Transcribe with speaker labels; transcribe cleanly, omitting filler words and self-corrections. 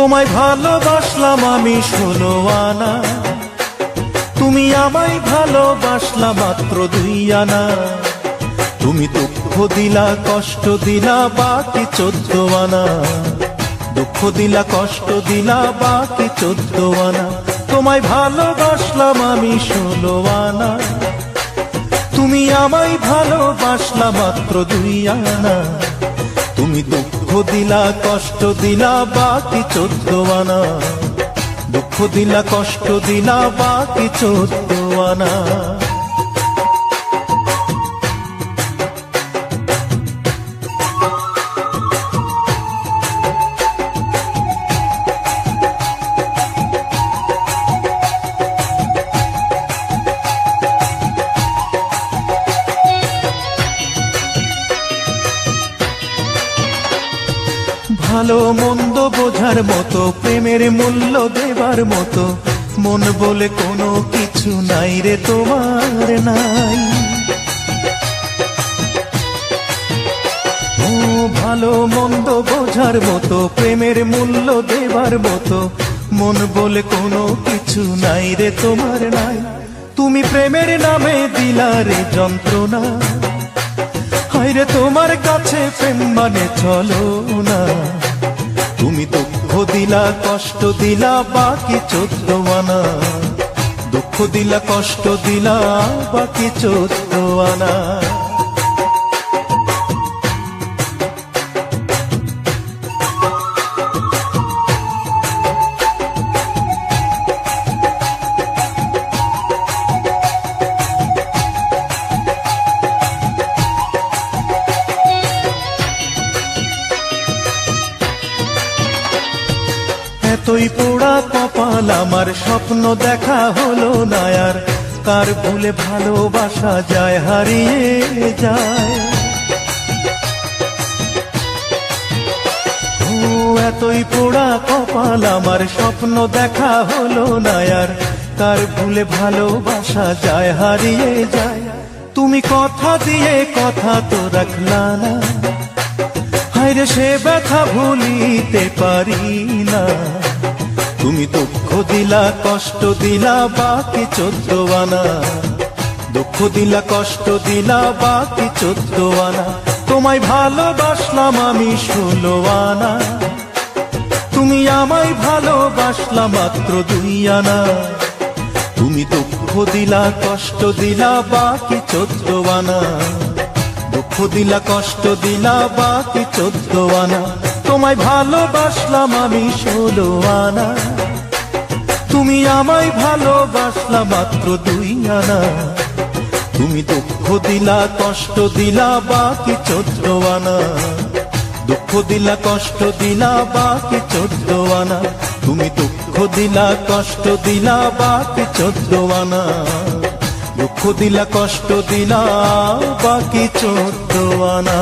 Speaker 1: তোমায় ভালোবাসলাম আমি 16 আনা, তুমি আমায় ভালোবাসলা মাত্র 2 আনা। তুমি দুঃখ দিলা কষ্ট দিলা বাকি 14 আনা, দুঃখ দিলা কষ্ট দিলা বাকি 14 আনা। তোমায় ভালোবাসলাম আমি 16 আনা, তুমি আমায় ভালোবাসলা মাত্র 2 আনা। তুমি দুঃখ দিলা কষ্ট দিলা বাকি 14 আনা, দুঃখ দিলা কষ্ট দিলা বাকি 14 আনা। ভালো মন্দ বোঝার মতো, প্রেমের মূল্য দেবার মতো মন বলে কোনো কিছু নাই রে তোমার নাই। ও ভালো মন্দ বোঝার মতো, প্রেমের মূল্য দেবার মতো মন বলে কোনো কিছু নাই রে তোমার নাই। তুমি প্রেমের নামে দিলা রে যন্ত্রণা, হায়রে তোমার কাছে প্রেম মানে চলো না। তুমি দুঃখ দিলা কষ্ট দিলা বাকি 14 আনা, দুঃখ দিলা কষ্ট দিলা বাকি 14 আনা। এতই পোড়া কপাল আমার, স্বপ্ন দেখা হলো না আর, কার ভুলে ভালোবাসা যায় হারিয়ে যায়। ও এতই পোড়া কপাল আমার, স্বপ্ন দেখা হলো না আর, কার ভুলে ভালোবাসা যায় হারিয়ে যায়। তুমি কথা দিয়ে কথা তো রাখলা না, হায়রে সে ব্যথা ভুলিতে পারি না। তুমি দুঃখ দিলা কষ্ট দিলা বাকি 14 আনা, দুঃখ দিলা কষ্ট দিলা বাকি 14 আনা। তোমায় ভালোবাসলাম আমি 16 আনা, তুমি আমায় ভালোবাসলা মাত্র 2 আনা। তুমি দুঃখ দিলা কষ্ট দিলা বাকি 14 আনা, দুঃখ দিলা কষ্ট দিলা বাকি 14 আনা। তোমায় ভালোবাসলাম আমি 16 আনা, তুমি আমায় ভালোবাসলা মাত্র 2 আনা। তুমি দুঃখ দিলা কষ্ট দিলা বাকি 14 আনা, দুঃখ দিলা কষ্ট দিলা বাকি 14 আনা। তুমি দুঃখ দিলা কষ্ট দিলা বাকি 14 আনা, দুঃখ দিলা কষ্ট দিলা বাকি 14 আনা।